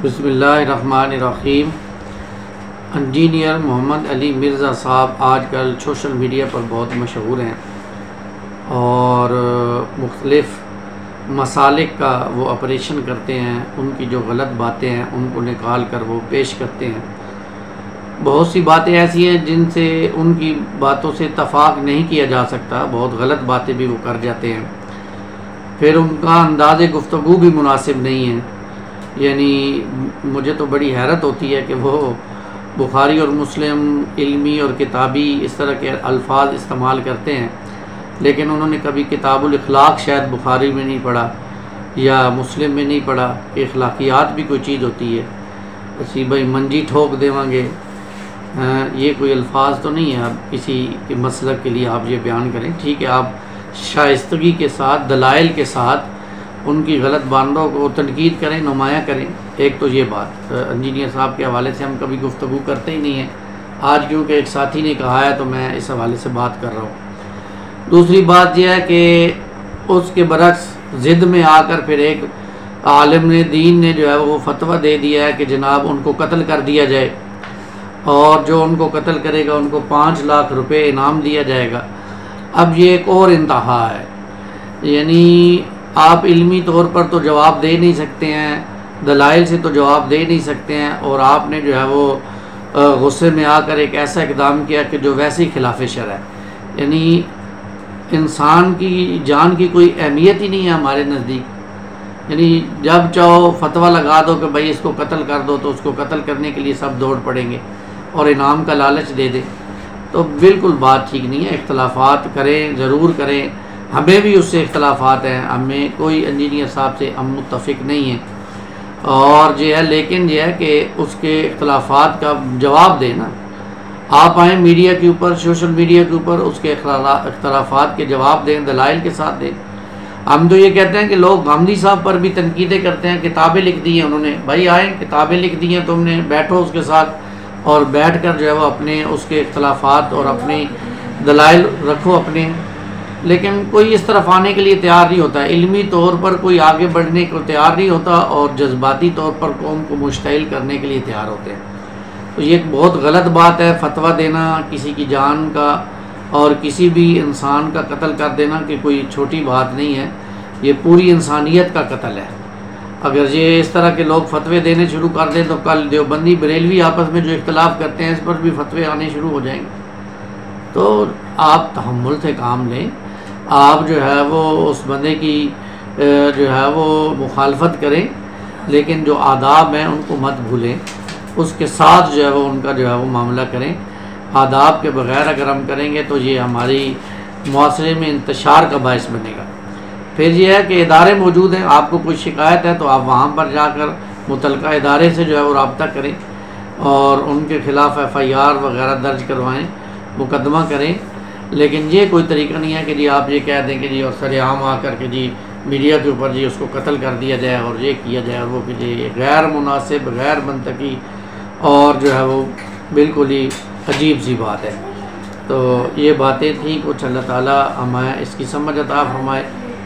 بسم اللہ الرحمن الرحیم۔ انجینئر محمد علی مرزا صاحب آج کل سوشل میڈیا پر بہت مشہور ہیں اور مختلف مسالک کا وہ آپریشن کرتے ہیں، ان کی جو غلط باتیں ہیں ان کو نکال کر وہ پیش کرتے ہیں۔ بہت سی باتیں ایسی ہیں جن سے ان کی باتوں سے اتفاق نہیں کیا جا سکتا، بہت غلط باتیں بھی وہ کر جاتے ہیں، پھر ان کا انداز گفتگو بھی مناسب نہیں ہے۔ یعنی مجھے تو بڑی حیرت ہوتی ہے کہ وہ بخاری اور مسلم علمی اور کتابی اس طرح کے الفاظ استعمال کرتے ہیں، لیکن انہوں نے کبھی کتاب الاخلاق شاید بخاری میں نہیں پڑھا یا مسلم میں نہیں پڑھا کہ اخلاقیات بھی کوئی چیز ہوتی ہے۔ اسی بھائی منجی ٹھوک دیواں گے، یہ کوئی الفاظ تو نہیں ہے۔ آپ کسی کے مسلک کے لیے آپ یہ بیان کریں، ٹھیک ہے، آپ شائستگی کے ساتھ دلائل کے ساتھ ان کی غلط باتوں کو تنقید کریں، نمایاں کریں۔ ایک تو یہ بات انجینئر صاحب کے حوالے سے ہم کبھی گفتگو کرتے ہی نہیں ہیں، آج کیونکہ ایک ساتھی نے کہا ہے تو میں اس حوالے سے بات کر رہا ہوں۔ دوسری بات یہ ہے کہ اس کے برعکس ضد میں آ کر پھر ایک عالم دین نے جو ہے وہ فتویٰ دے دیا ہے کہ جناب ان کو قتل کر دیا جائے، اور جو ان کو قتل کرے گا ان کو 5 لاکھ روپے انعام دیا جائے گا۔ اب یہ ایک اور انتہا ہے، یعنی آپ علمی طور پر تو جواب دے نہیں سکتے ہیں، دلائل سے تو جواب دے نہیں سکتے ہیں، اور آپ نے جو ہے وہ غصے میں آ کر ایک ایسا اقدام کیا کہ جو ویسے ہی خلاف شرع ہے۔ یعنی انسان کی جان کی کوئی اہمیت ہی نہیں ہے ہمارے نزدیک۔ یعنی جب چاہو فتویٰ لگا دو کہ بھائی اس کو قتل کر دو، تو اس کو قتل کرنے کے لیے سب دوڑ پڑیں گے اور انعام کا لالچ دے دیں، تو بالکل بات ٹھیک نہیں ہے۔ اختلافات کریں، ضرور کریں، ہمیں بھی اس سے اختلافات ہیں، ہمیں کوئی انجینئر صاحب سے ہم متفق نہیں ہیں، اور یہ ہے، لیکن یہ ہے کہ اس کے اختلافات کا جواب دیں نا۔ آپ آئیں میڈیا کے اوپر، سوشل میڈیا کے اوپر اس کے اختلافات کے جواب دیں، دلائل کے ساتھ دیں۔ ہم تو یہ کہتے ہیں کہ لوگ گاندھی صاحب پر بھی تنقیدیں کرتے ہیں، کتابیں لکھ دی ہیں انہوں نے، بھائی آئیں کتابیں لکھ دی ہیں، تم نے بیٹھو اس کے ساتھ اور بیٹھ کر جو ہے وہ اپنے اس کے اختلافات اور اپنے دلائل رکھو اپنے، لیکن کوئی اس طرف آنے کے لیے تیار نہیں ہوتا ہے، علمی طور پر کوئی آگے بڑھنے کو تیار نہیں ہوتا، اور جذباتی طور پر قوم کو مشتعل کرنے کے لیے تیار ہوتے ہیں۔ تو یہ ایک بہت غلط بات ہے، فتویٰ دینا کسی کی جان کا اور کسی بھی انسان کا قتل کر دینا کہ کوئی چھوٹی بات نہیں ہے، یہ پوری انسانیت کا قتل ہے۔ اگر یہ اس طرح کے لوگ فتوے دینے شروع کر دیں تو کل دیوبندی بریلوی آپس میں جو اختلاف کرتے ہیں اس پر بھی فتوے آنے شروع ہو جائیں گے۔ تو آپ تحمل سے کام لیں، آپ جو ہے وہ اس بندے کی جو ہے وہ مخالفت کریں، لیکن جو آداب ہیں ان کو مت بھولیں، اس کے ساتھ جو ہے وہ ان کا جو ہے وہ معاملہ کریں۔ آداب کے بغیر اگر ہم کریں گے تو یہ ہماری معاشرے میں انتشار کا باعث بنے گا۔ پھر یہ ہے کہ ادارے موجود ہیں، آپ کو کوئی شکایت ہے تو آپ وہاں پر جا کر متعلقہ ادارے سے جو ہے وہ رابطہ کریں اور ان کے خلاف FIR وغیرہ درج کروائیں، مقدمہ کریں، لیکن یہ کوئی طریقہ نہیں ہے کہ جی آپ یہ کہہ دیں کہ جی اور سر عام آ کر کے جی میڈیا کے اوپر جی اس کو قتل کر دیا جائے اور یہ کیا جائے اور وہ کہ جی غیر مناسب، غیر منطقی اور جو ہے وہ بالکل ہی عجیب سی بات ہے۔ تو یہ باتیں تھیں کچھ، اللہ تعالیٰ ہمیں اس کی سمجھ عطا فرمائے۔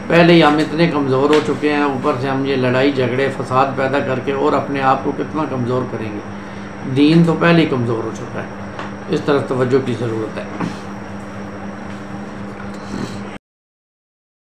پہلے ہی ہم اتنے کمزور ہو چکے ہیں، اوپر سے ہم یہ لڑائی جھگڑے فساد پیدا کر کے اور اپنے آپ کو کتنا کمزور کریں گے۔ دین تو پہلے ہی کمزور ہو چکا ہے، اس طرف توجہ کی ضرورت ہے۔